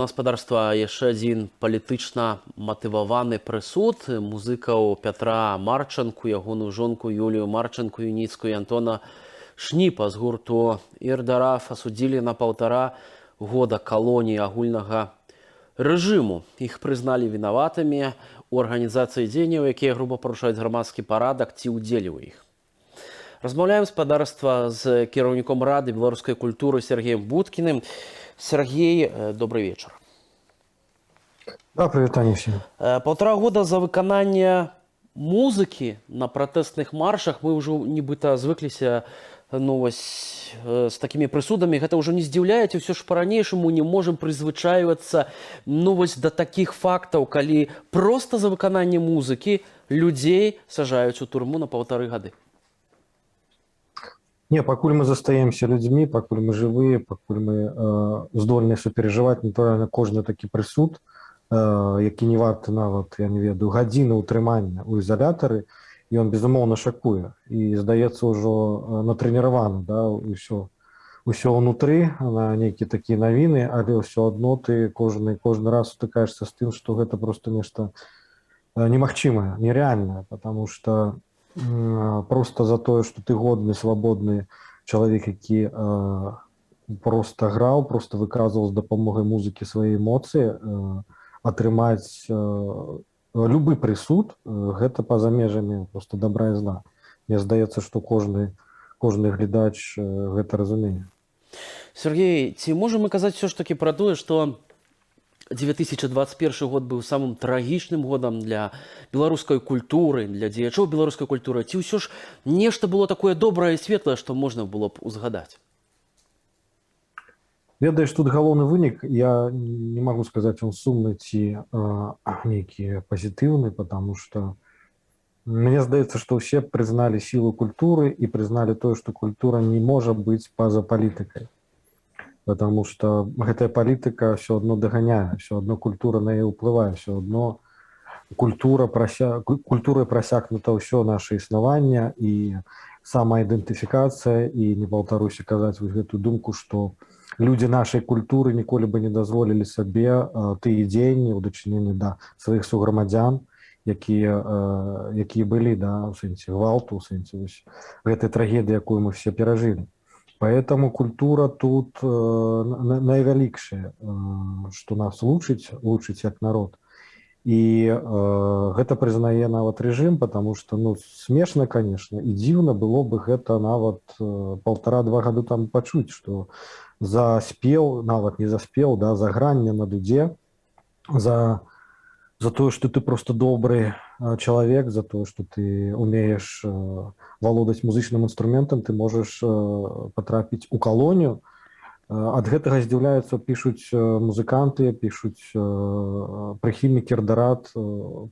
Гаспадарства яшчэ адзін палітычна матываваны прысуд музыкаў Пятра Марчанку, ягоную жонку Юлію Марчанку, Юніцкую і Антона Шніпа з гурту «Ір-Дараф» асудзілі на 1,5 года калоніі агульнага рэжыму. Іх прызналі вінаватымі ў арганізацыі дзеянняў, якія груба парушаюць грамадскі парадак ці ўдзеле ў іх. Размаўляем гаспадарства з кіраўніком Рады беларускай культуры Сергеем Будкіным. Сергей, добрый вечер. Да, привітання всім. 1,5 года за выкананне музыкі на пратэсных маршах. Мы ўжо нібыта звыкліся з такімі прысудамі. Гэта ўжо не здзіўляеце, ўсё ж па-ранейшаму не можам прызвычайвацца да такіх фактаў, калі проста за выкананне музыкі людзей сажаюць у турму на 1,5 гады. Не, пакуль мы застаемся людзьмі, пакуль мы жывыя, пакуль мы здольныя суперажываць, натуральна, кожны такі прысуд, які не варты нават, я не ведаю, гадзіны ўтрымання ў ізалятары, ён, безумоўна, шакуе. І, здаецца, ўжо натрэніраваны, да, ўсё ўнутры, на нейкія такія навіны, але ўсё адно ты кожны раз сутыкаешся з тым, што гэта проста нешта немагчымае, нереальнае, потому что просто за тое, што ты годны, свабодны чалавек, які просто граў, просто выказваў з дапамогай музыкі свае эмоцыі, атрымаць любы прысуд, гэта па-за межамі просто добра і зла. Мне здаецца, што кожны глядач гэта разумее. Сергей, ці можам мы казаць усё ж такі пра тое, што 2021 год быў самым трагічным годам для беларускай культуры, для дзеячоў беларускай культуры? Ці ўсё ж нешта было такое добрае і светлае, што можна было б узгадаць? Ведаеш, тут галоўны вынік, я не магу сказаць, он сумны ці нейкі пазітыўны, потому что мне здаецца, што ўсе прызналі сілу культуры і прызналі тое, што культура не можа быць па-за палітыкай. Потому что гэтая палітыка все одно доганяе, все одно культура на яе ўплывае, все одно культурай прасякнута ўсё наше існаванне і самаідэнтыфікацыя, і не паўтаруся казаць гэтую думку, што людзі нашай культуры ніколі бы не дазволілі сабе тыя дзеянні ў дачыненні да сваіх суграмадзян, якія былі, да, у сэнсе гвалту, у сэнсе гэтай трагедыі, якую мы все перажылі. Поэтому культура тут найвялікшая, што нас лучыць як народ. І гэта прызнае нават рэжым, потому что, смешна, конечно, і дзіўна было бы гэта нават 1,5-2 гады там пачуць, што за спеў, нават не за спеў, да, за гранне на дудзе, за тое, што ты просто добры чалавек, за тое, што ты умееш валодаць музычным інструментам, ты можаш патрапіць у калонію. Ад гэтага здзіўляюцца, пішуць музыканты, пішуць прыхільнікі «Ір-Дараф»,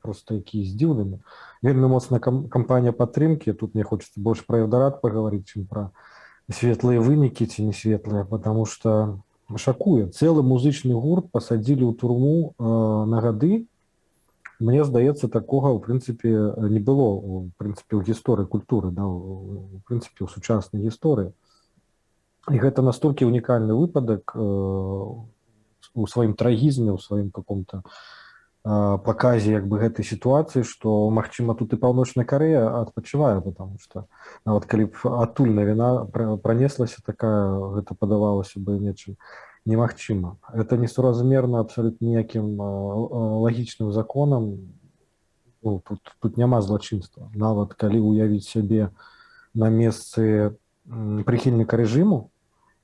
просто якія здзіўлены. Вельмі моцная кампанія падтрымкі, тут мне хочацца больш пра «Ір-Дараф» пагаварыць, чым пра светлыя вынікі ці не светлыя, потому что шакуе. Цэлы музычны гурт пасадзілі ў турму на гады. Мне здаецца, такога, у прынцыпе, не было, у прынцыпе, ў гісторыі культуры, да, у прынцыпе, ў сучаснай гісторыі. І гэта настолькі унікальны выпадак у сваім трагізме, у сваім каком-то паказе гэтай сітуацыі, што, магчыма, тут і Паўночная Карэя адпачывае, потому что нават калі б адтуль навіна пранеслася такая, гэта падавалася бы нечым немагчыма. Это несуразмерна абсалютна ніякім лагічным законам. Тут няма злачынства. Нават калі ўявіць сябе на месцы прыхільніка рэжыму,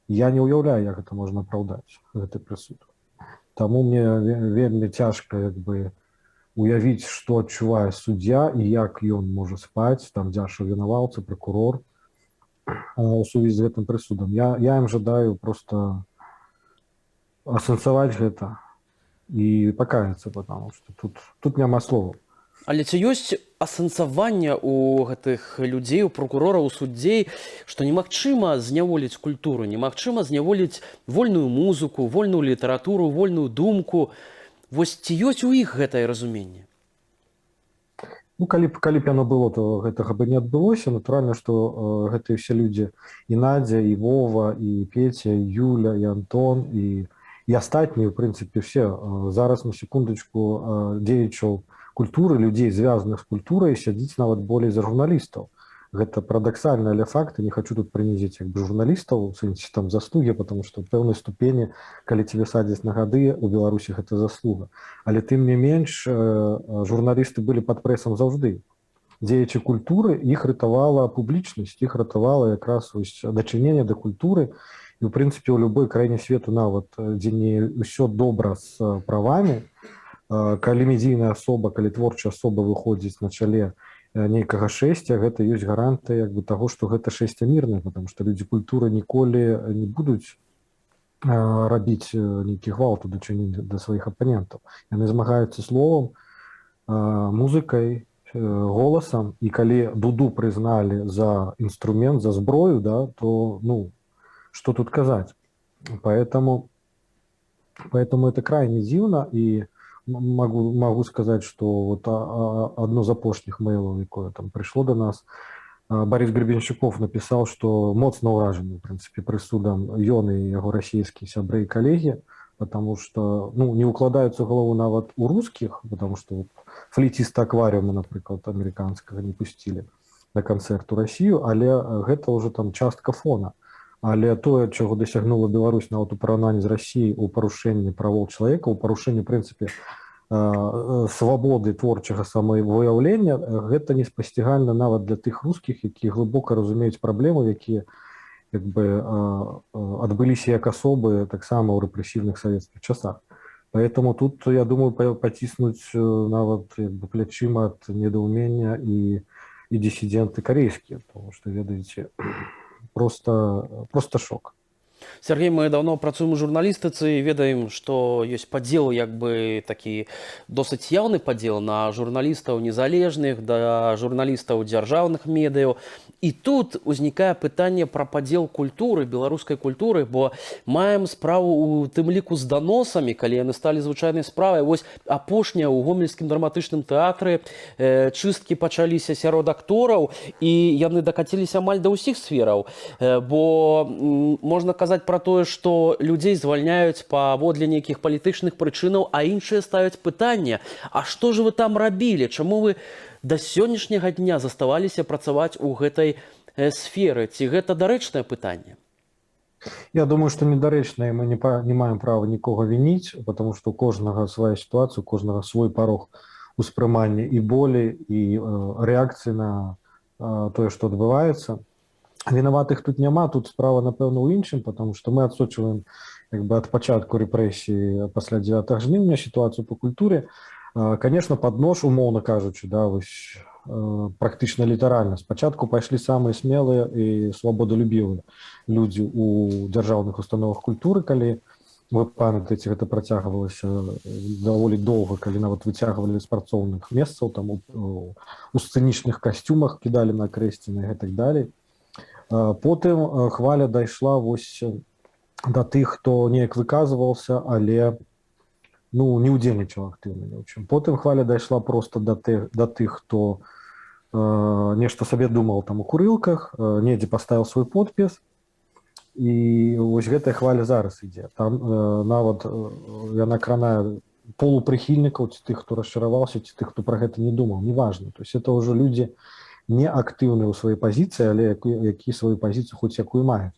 я не ўяўляю, як гэта можна апраўдаць, гэты прысуд. Таму мне вельмі цяжка уявіць, што адчувае суддзя і як ён можа спаць, там дзяжшы вінаваўца, пракурор у сувязі з гэтым прысудам. Я ім жадаю просто асэнсаваць гэта і пакаяцца, потому что тут няма словаў. Але ці ёсць асэнсаванне ў гэтых людзей, у прокурора, у суддзей, што немагчыма зняволіць культуру, немагчыма зняволіць вольную музыку, вольную літаратуру, вольную думку? Вось ці ёсць у іх гэтае разуменне? Калі б яно было, то гэтага бы не адбылося. Натуральна, што гэтыя ўсе людзі, і Надзя, і Вова, і Петя, і Юля, і Антон, і і астатнія, в прынцыпе, все. Зараз, на секундачку, дзеячаў культуры, людзей, звязаных з культурай, сядзіць нават болей за журналістаў. Гэта парадаксальна, але факт, не хочу тут прынізіць як бы журналістаў, у сэнсе там заслугі, потому што ў пэўнай ступені, калі цябе садзяць на гады, у Беларусі гэта заслуга. Але тым не менш, журналісты былі пад прэсам заўжды. Дзеячы культуры, іх ратавала публічнасць, іх ратавала якраз дачыненне да культуры. І, ў прынцыпе, у любой краіне свету, нават, дзе не ўсё добра з правамі, калі медійная асоба, калі творчая асоба выходзіць на чале нейкага шэсця, гэта ёсць гарантыя як бы таго, што гэта шэсце мірнае, потому што людзі культуры ніколі не будуць рабіць нейкі гвалт у дачыненні да сваіх апанентаў. Яны змагаюцца словам, музыкай, голасам, і калі дуду прызналі за інструмент, за зброю, да, то, ну, што тут казаць? Поэтому это крайне дзіўна, і могу сказать, что вот одно из апошніх мэйлаў, якое там пришло до нас, Борис Гребенщиков написал, что моцна ўражаны, в принципе, прысудам ён і яго расійскія сябры і калегі, потому что, ну, не укладаюцца ў галаву нават у русскіх, потому что вот, флейтиста акварыума, напрыклад, амерыканскага не пусцілі на канцэрт у Расію, але гэта ўжо там частка фона. Але тое, чаго дасягнула Беларусь нават у параўнанні з Расіяй у парушэнні правоў чалавека, у парушэнні, в прынцыпе, свабоды творчага самавыяўлення, гэта неспасцігальна нават для тых рускіх, якія глыбока разумеюць праблемы, якія як бы адбыліся як асобы таксама ў рэпрэсіўных савецкіх часах. Поэтому тут, я думаю, паціснуць нават як бы плячыма ад недаўмення і дысідэнты карейскія, тому што, ведаеце, просто шок. Сергей, мы давно працуем у журналістыцы і ведаем, што ёсць падзел, як бы такі досыць яўны падзел на журналістаў незалежных, да журналістаў дзяржаўных медыяў. І тут узнікае пытанне пра падзел культуры, беларускай культуры, бо маем справу у тым ліку з даносамі, калі яны сталі звычайнай справай. Вось апошняе ў гомельскім драматычным тэатры чысткі пачаліся сярод актораў, і яны дакаціліся амаль да ўсіх сфераў. Бо можна казаць пра тое, што людзей звальняюць паводле нейкіх палітычных прычынаў, а іншыя ставяць пытанне: а што ж вы там рабілі? Чаму вы да сённяшняга дня заставаліся працаваць у гэтай сферы? Ці гэта дарэчнае пытанне? Я думаю, што недарэчна, і мы не маем права нікога вініць, потому што у кожнага свая сітуацыя, у кожнага свой парог успрымання і болі, і рэакцыі на тое, што адбываецца. Вінаватых тут няма, тут справа, напэўна, у іншым, потому што мы адсочваем як бы ад пачатку рэпрэсій пасля 9 жніўня сітуацыю па культуре. Конечно, под нож, умоўна кажучы, да, вось, практычна літаральна. Спачатку пайшлі самыя смелыя і свабодалюбівыя людзі ў дзяржаўных установах культуры, калі вы памятаеце, гэта працягвалася даволі доўга, калі нават выцягвалі з працоўных месцаў, там у сцэнічных касцюмах кідалі на крэсціны і гэтак далей. Потым хваля дайшла вось да тых, хто неяк выказваўся, але ну, не удзельнічаў актыўна ні ў чым. Потым хваля дайшла проста да тых, хто нешта сабе думаў там у курылках, недзе паставіў свой подпіс, і вось гэтая хваля зараз ідзе. Там нават яна кранае полупрыхільнікаў, ці тых, хто расчараваўся, ці тых, хто пра гэта не думаў, неважна. То есть это ўжо людзі не актыўныя ў сваёй пазіцыі, але якія сваю пазіцыю хоць якую маюць.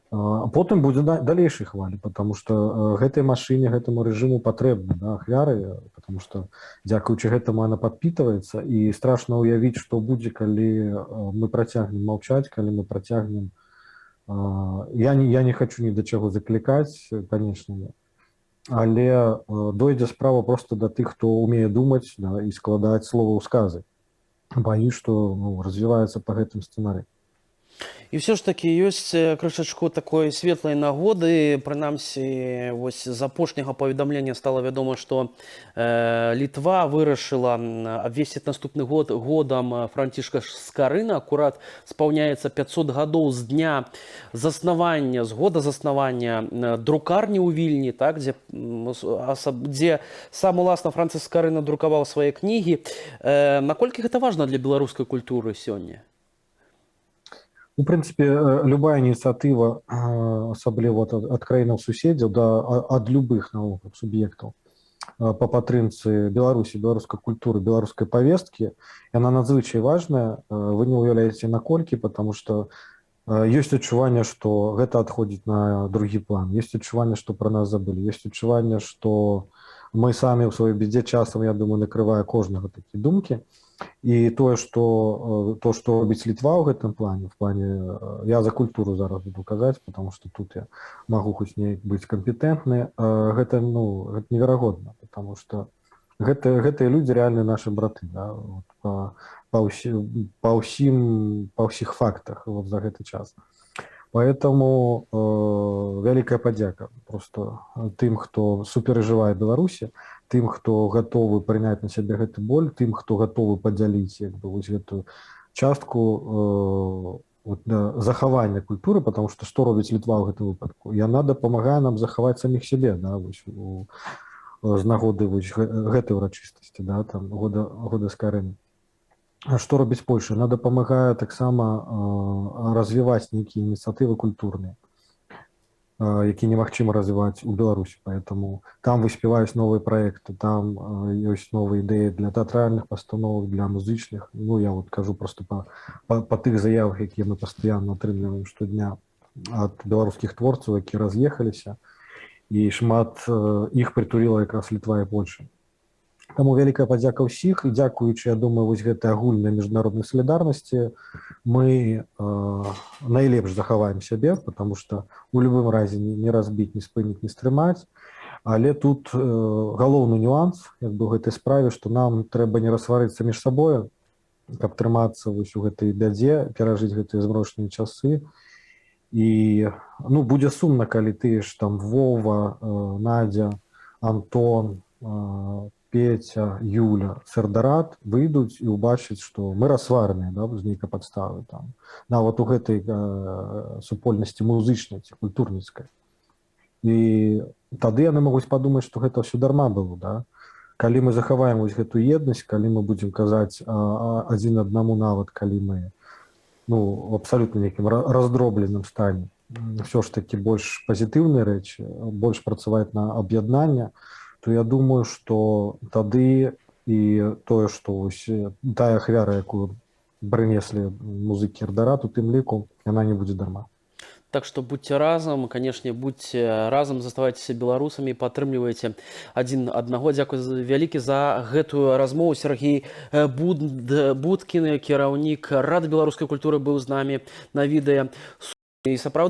Потым будзе далейшай хвалі, потому што гэтай машыне, гэтаму рэжыму патрэбны, да, ахвяры, потому што дзякуючы гэтаму яна падпітваецца, і страшна ўявіць, што будзе, калі мы працягнем маўчаць, калі мы працягнем. Я не хочу ні да чаго заклікаць, конечно, але дойдзе справа проста да тых, хто ўмее думаць, да, і складаць слова ў сказы. Баюсь, што развіваецца па гэтым сцэнарыі. І все ж таки ёсць крышачку такой светлай нагоды. Прынамсі, вось з апошняга паведамлення стала вядома, што Літва вырашыла абвесціць наступны год годам Францішка Скарына. Акурат спаўняецца 500 гадоў з дня заснавання, з года заснавання друкарні ў Вільні, так, дзе сам уласна Франціск Скарына друкаваў свае кнігі. Наколькі гэта важна для беларускай культуры сёння? У прынцыпе, любая ініцыятыва, асабліва ад краінаў суседзяў, ад любых наогул суб'ектаў па падтрымцы Беларусі, беларускай культуры, беларускай павесткі, яна надзвычай важная. Вы не ўяўляеце наколькі, потому што ёсць адчуванне, што гэта адходзіць на другі план. Ёсць адчуванне, што пра нас забылі. Ёсць адчуванне, што мы самі ў сваёй бядзе часам, я думаю, накрывае кожнага такі думкі. І тое, што робіць Літва ў гэтым плане, я за культуру зараз буду казаць, потому што тут я магу хоць неяк быць кампетэнтны, гэта неверагодна, потому што гэтыя людзі рэальныя нашы браты, да, вот, па ўсіх фактах вот, за гэты час. Поэтому вялікая падзяка просто тым, хто суперажывае Беларусі, тым, хто гатовы прыняць на сябе гэты боль, тым, хто гатовы падзяліць як бы вось гэтую частку захавання культуры, потому што што робіць Літва ў гэтым выпадку? Яна дапамагае нам захаваць саміх сябе, да, вось, з нагоды вось, гэтай урачыстасці, да, там, года скарыны. А што робіць Польша? Яна дапамагае таксама развіваць нейкія ініцыятывы культурныя, які немагчыма развіваць у Беларусі. Поэтому там выспяваюць новыя праекты, там ёсць новыя ідэі для тэатральных пастановак, для музычных. Ну, я вот кажу просто па тых заявах, якія мы пастаянна атрымліваем штодня ад беларускіх творцаў, які раз'ехаліся, і шмат іх прытуліла якраз Літва і Польша. Таму вялікая падзяка ўсіх, і дзякуючы, я думаю, вось гэтай агульнай міжнароднай салідарнасці мы найлепш захаваем сябе, потому што у любым разе не разбіць, не спыніць, не стрымаць. Але тут галоўны нюанс як бы, у гэтай справе, што нам трэба не рассварыцца між сабою, каб трымацца вось у гэтай бядзе, перажыць гэтыя змрочныя часы. І ну, будзе сумна, калі ты ж там Вова, Надзя, Антон, Петя, Юля, Сардарат выйдуць і ўбачыць, што мы рассварныя, да, з нейкай падставы там, нават у гэтай супольнасці музычнай ці культурніцкай. І тады яны могуць падумаць, што гэта ўсё дарма было, да. Калі мы захаваем вось гэту еднасць, калі мы будзем казаць адзін аднаму, нават калі мы ну, абсалютна нейкім раздробленым стане, ўсё ж такі больш пазітыўныя рэчы, больш працаваць на аб'яднанне, то я думаю, што тады і тое, што ось, тая ахвяра, якую прынеслі музыкі Ардарату, тым ліку, яна не будзе дарма. Так што будьце разам, канешне, будьце разам, заставайцеся беларусамі, падтрымлівайце адзін аднаго. Дзякуй вялікі за гэтую размову. Сергей Будкін, кіраўнік Рады беларускай культуры, быў з намі на відэа. І сапраўды